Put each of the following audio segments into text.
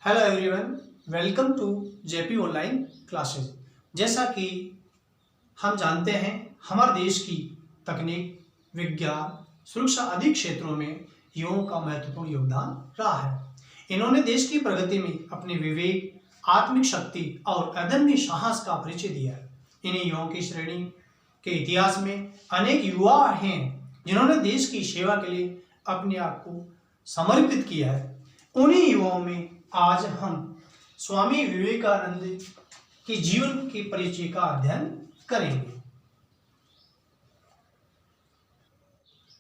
Hello everyone, welcome to JP online classes. जैसा कि हम जानते हैं, हमारे देश की तकनीक, विज्ञान, सुरक्षा आदि क्षेत्रों में युवाओं का महत्वपूर्ण योगदान रहा है। इन्होंने देश की प्रगति में अपने विवेक, आत्मिक शक्ति और अदम्य साहस का परिचय दिया है। इन्हीं युवाओं की श्रेणी के इतिहास में अनेक युवा हैं जिन्होंने देश की सेवा के लिए अपने आप को समर्पित किया है। उन्हीं युवाओं में आज हम स्वामी विवेकानंद के जीवन के परिचय का अध्ययन करेंगे।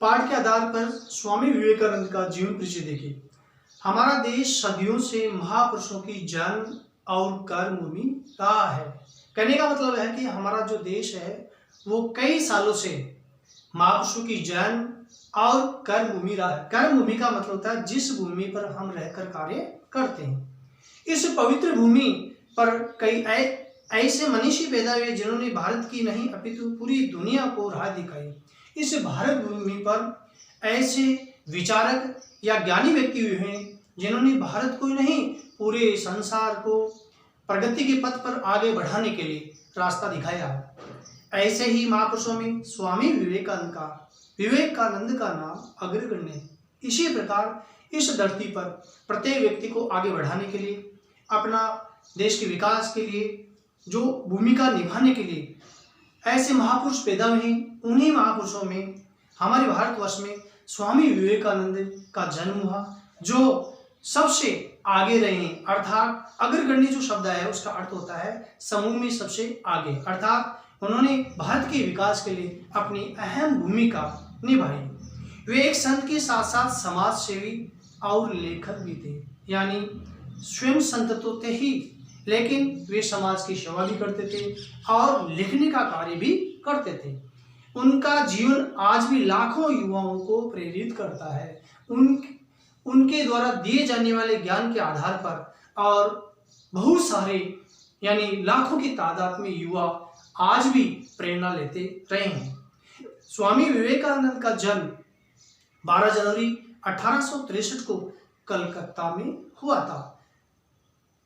पाठ के आधार पर स्वामी विवेकानंद का जीवन परिचय देखिए। हमारा देश सदियों से महापुरुषों की जन्म और कर्मभूमि रहा है। कहने का मतलब है कि हमारा जो देश है वो कई सालों से महापुरुषों की जन्म और कर्मभूमि रहा है। कर्मभूमि का मतलब होता है जिस भूमि पर हम रहकर कार्य करते हैं। इस पवित्र भूमि पर कई ऐसे मनीषी पैदा हुए जिन्होंने भारत की नहीं अपितु पूरी दुनिया को राह दिखाई। इस भारत भूमि पर ऐसे विचारक या ज्ञानी व्यक्ति हुए हैं जिन्होंने भारत को नहीं पूरे संसार को प्रगति के पथ पर आगे बढ़ाने के लिए रास्ता दिखाया है। ऐसे ही महापुरुषों में स्वामी विवेकानंद का नाम अग्रगण्य है। इसी प्रकार इस धरती पर प्रत्येक व्यक्ति को आगे बढ़ाने के लिए, अपना देश के विकास के लिए जो भूमिका निभाने के लिए ऐसे महापुरुष पैदा हुए हैं। उन्हीं महापुरुषों में हमारे भारतवर्ष में स्वामी विवेकानंद का जन्म हुआ, जो सबसे आगे रहे हैं। अर्थात अग्रगण्य जो शब्द है उसका अर्थ होता है समूह में सबसे आगे, अर्थात उन्होंने भारत के विकास के लिए अपनी अहम भूमिका निभाई। वे एक संत के साथ साथ समाज सेवी और लेखक भी थे। यानी स्वयं संत तो थे ही, लेकिन वे समाज की सेवा भी करते थे और लिखने का कार्य भी करते थे। उनका जीवन आज भी लाखों युवाओं को प्रेरित करता है। उनके द्वारा दिए जाने वाले ज्ञान के आधार पर और बहुत सारे यानी लाखों की तादाद में युवा आज भी प्रेरणा लेते रहे हैं। स्वामी विवेकानंद का जन्म 12 जनवरी 1863 को कलकत्ता में हुआ था।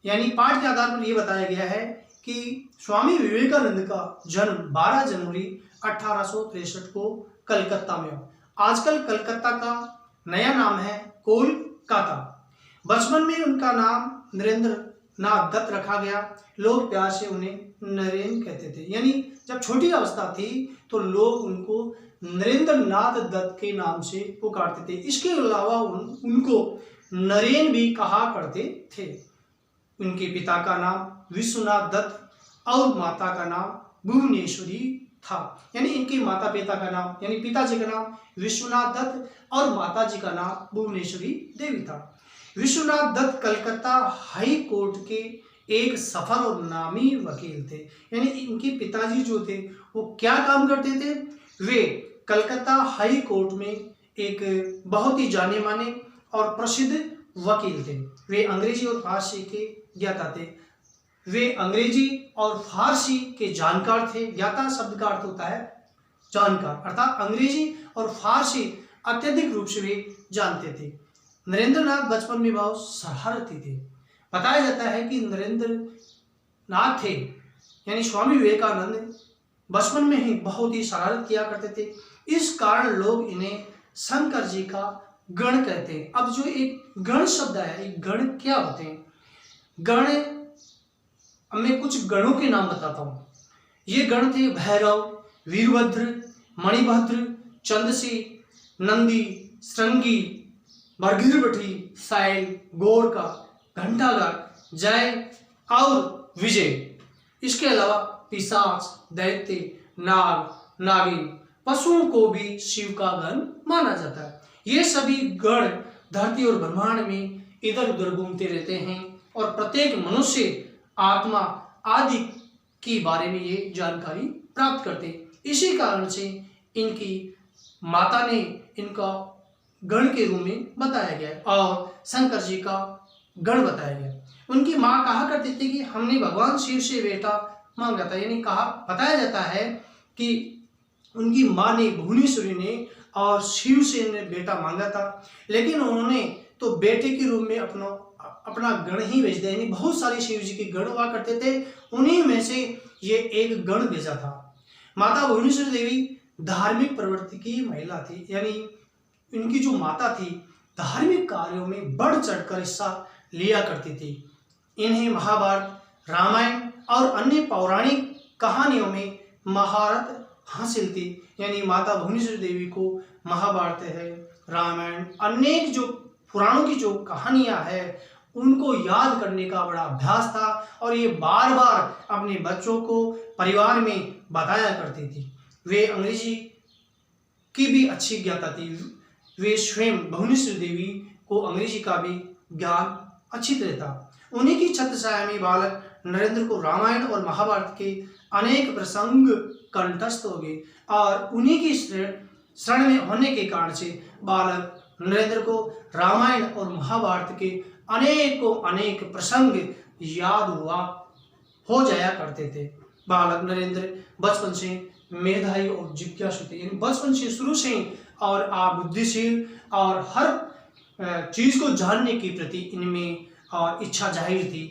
यानी पाठ के आधार पर यह बताया गया है कि स्वामी विवेकानंद का जन्म 12 जनवरी 1863 को कलकत्ता में हुआ। आजकल कलकत्ता का नया नाम है कोलकाता। बचपन में उनका नाम नरेंद्र नाथ दत्त रखा गया। लोग प्यार से उन्हें नरेन कहते थे। यानी जब छोटी अवस्था थी तो लोग उनको नरेंद्र नाथ दत्त के नाम से पुकारते थे। इसके अलावा उनको नरेन भी कहा करते थे। उनके पिता का नाम विश्वनाथ दत्त और माता का नाम भुवनेश्वरी था। यानी इनके माता पिता का नाम यानी पिताजी का नाम विश्वनाथ दत्त और माताजी का नाम भुवनेश्वरी देवी था। विश्वनाथ दत्त कलकत्ता हाई कोर्ट के एक सफल और नामी वकील थे। यानी इनके पिताजी जो थे वो क्या काम करते थे? वे कलकत्ता हाई कोर्ट में एक बहुत ही जाने माने और प्रसिद्ध वकील थे। वे अंग्रेजी और फारसी के ज्ञाता थे। वे अंग्रेजी और फारसी के जानकार थे। ज्ञाता शब्द का अर्थ होता है जानकार, अर्थात अंग्रेजी और फारसी अत्यधिक रूप से वे जानते थे। नरेंद्र नाथ बचपन में बहुत शरारती थे। बताया जाता है कि नरेंद्र नाथ थे यानी स्वामी विवेकानंद बचपन में ही बहुत ही शरारत किया करते थे। इस कारण लोग इन्हें शंकर जी का गण कहते हैं। अब जो एक गण शब्द है, एक गण क्या होते हैं? गण, अब मैं कुछ गणों के नाम बताता हूँ। ये गण थे भैरव, वीरभद्र, मणिभद्र, चंदसी, नंदी, श्रृंगी, भरगिरभटी, साइल, गोरका, घंटाघर, जय और विजय। इसके अलावा पिशाच, दैत्य, नाग, नागिन, पशुओं को भी शिव का गण माना जाता है। ये सभी गण धरती और ब्रह्मांड में इधर उधर घूमते रहते हैं और प्रत्येक मनुष्य, आत्मा आदि के बारे में ये जानकारी प्राप्त करते हैं। इसी कारण से इनकी माता ने इनका गण के रूप में बताया गया और शंकर जी का गण बताया गया। उनकी माँ कहा करती थी कि हमने भगवान शिव से बेटा मांगा था। यानी बताया जाता है कि उनकी माँ ने, भुवनेश्वरी ने और शिव से ने बेटा मांगा था, लेकिन उन्होंने तो बेटे के रूप में अपना अपना गण ही भेज दिया, यानी बहुत सारे शिव जी के गण हुआ करते थे, उन्हीं में से ये एक गण भेजा था। माता भुवनेश्वरी देवी धार्मिक प्रवृत्ति की महिला थी, यानी इनकी जो माता थी धार्मिक कार्यों में बढ़ चढ़कर हिस्सा लिया करती थी। इन्हें महाभारत, रामायण और अन्य पौराणिक कहानियों में महारत हासिल थी, यानी माता भुवनेश्वरी देवी को महाभारत है, रामायण, अनेक जो पुराणों की जो कहानियां हैं उनको याद करने का बड़ा अभ्यास था और ये बार बार अपने बच्चों को परिवार में बताया करती थी। वे अंग्रेजी की भी अच्छी ज्ञाता थी, वे स्वयं भुवनेश्वरी देवी को अंग्रेजी का भी ज्ञान अच्छी तरह था। उन्हीं की छत्र छाया में बालक नरेंद्र को रामायण और महाभारत के अनेक प्रसंग कंठस्थ हो गए और उन्हीं की शरण में होने के कारण से बालक नरेंद्र को रामायण और महाभारत के अनेक प्रसंग याद हो जाया करते थे। बालक नरेंद्र बचपन से मेधावी और जिज्ञासु थे, यानी बचपन से शुरू से और आप बुद्धिशील और हर चीज को जानने के प्रति इनमें और इच्छा जाहिर थी।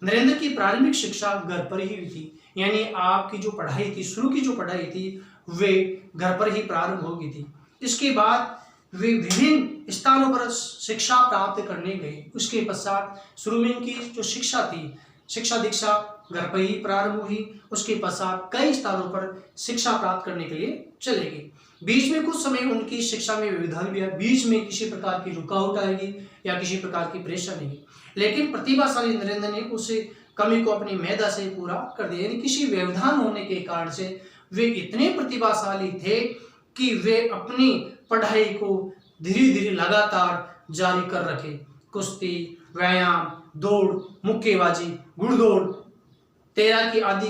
नरेंद्र की प्रारंभिक शिक्षा घर पर ही हुई थी, यानी आपकी जो पढ़ाई थी, शुरू की जो पढ़ाई थी वे घर पर ही प्रारंभ हो गई थी। इसके बाद वे विभिन्न स्थानों पर शिक्षा प्राप्त करने गए। उसके पश्चात शुरू में इनकी जो शिक्षा थी, शिक्षा दीक्षा घर पर ही प्रारंभ हुई। उसके पश्चात कई स्थानों पर शिक्षा प्राप्त करने के लिए चले गए। बीच में कुछ समय उनकी शिक्षा में व्यवधान भी है, बीच में किसी प्रकार की रुकावट आएगी या किसी प्रकार की परेशानी, लेकिन प्रतिभाशाली नरेंद्र ने उस कमी को अपनी मेधा से पूरा कर दिया, यानी किसी व्यवधान होने के कारण से वे इतने प्रतिभाशाली थे कि वे अपनी पढ़ाई को धीरे धीरे लगातार जारी कर रखे। कुश्ती, व्यायाम, दौड़, मुक्केबाजी, घुड़दौड़, तैराकी आदि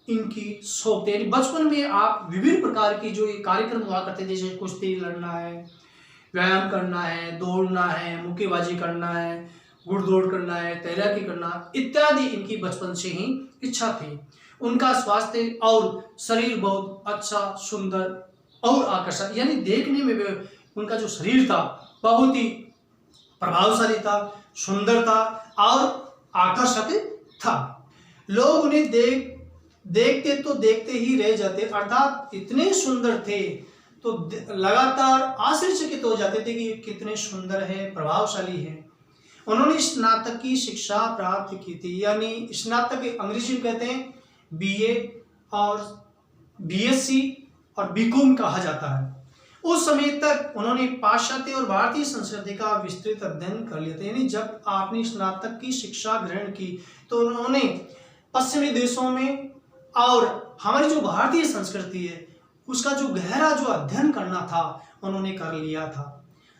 इनकी शौक थे। यानी बचपन में आप विभिन्न प्रकार की जो ये कार्यक्रम हुआ करते थे, जैसे कुश्ती लड़ना है, व्यायाम करना है, दौड़ना है, मुक्केबाजी करना है, घुड़दौड़ करना है, तैराकी करना इत्यादि इनकी बचपन से ही इच्छा थी। उनका स्वास्थ्य और शरीर बहुत अच्छा, सुंदर और आकर्षक, यानी देखने में भी उनका जो शरीर था बहुत ही प्रभावशाली था, सुंदर था और आकर्षक था। लोग उन्हें देखते तो देखते ही रह जाते, अर्थात इतने सुंदर थे तो लगातार आश्चर्यचकित हो जाते थे कि कितने सुंदर है, प्रभावशाली है। उन्होंने स्नातक की शिक्षा प्राप्त की थी, यानी स्नातक अंग्रेजी में कहते हैं बीए और बीएससी और बीकॉम कहा जाता है। उस समय तक उन्होंने पाश्चात्य और भारतीय संस्कृति का विस्तृत अध्ययन कर लिया था, यानी जब आपने स्नातक की शिक्षा ग्रहण की तो उन्होंने पश्चिमी देशों में और हमारी जो भारतीय संस्कृति है उसका जो गहरा जो अध्ययन करना था उन्होंने कर लिया था।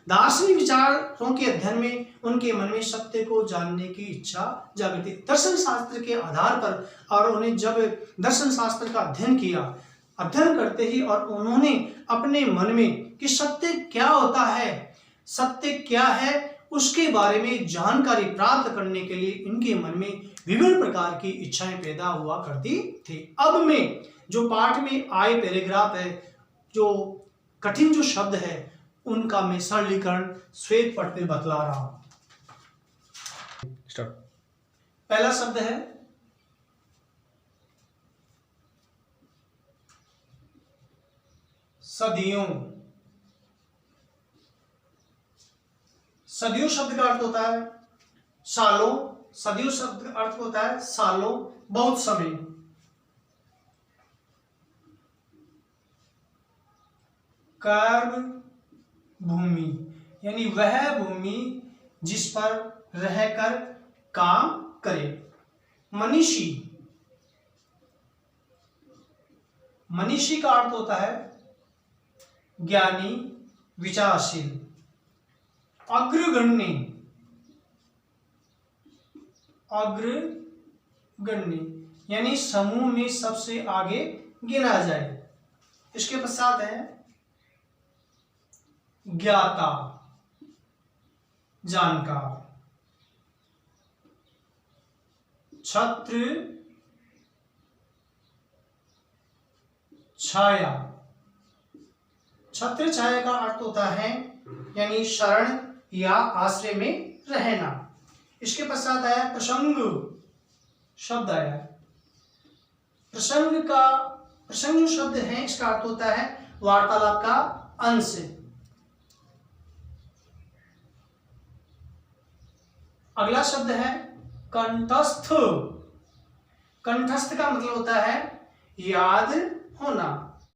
दार्शनिक विचारों के अध्ययन में उनके मन में सत्य को जानने की इच्छा जागृत थी, दर्शन शास्त्र के आधार पर। और उन्हें जब दर्शन शास्त्र का अध्ययन किया, अध्ययन करते ही और उन्होंने अपने मन में कि सत्य क्या होता है, सत्य क्या है, उसके बारे में जानकारी प्राप्त करने के लिए इनके मन में विभिन्न प्रकार की इच्छाएं पैदा हुआ करती थी। अब में जो पाठ में आए पैराग्राफ है, जो कठिन जो शब्द है उनका मैं सरलीकरण श्वेत पट में बतला रहा हूं। पहला शब्द है सदियों। सदियों शब्द का अर्थ होता है सालों, सदियों शब्द का अर्थ होता है सालों, बहुत समय। कर्म भूमि, यानी वह भूमि जिस पर रहकर काम करे। मनीषी, मनीषी का अर्थ होता है ज्ञानी, विचारशील। अग्रगण्य, अग्रगण्य यानी समूह में सबसे आगे गिना जाए। इसके पश्चात है ज्ञाता, जानकार। छत्र छाया, छत्र छाया का अर्थ होता है यानी शरण या आश्रय में रहना। इसके पश्चात आया प्रसंग शब्द आया। प्रसंग जो शब्द है इसका अर्थ होता है वार्तालाप का अंश। अगला शब्द है कंठस्थ। कंठस्थ का मतलब होता है याद होना।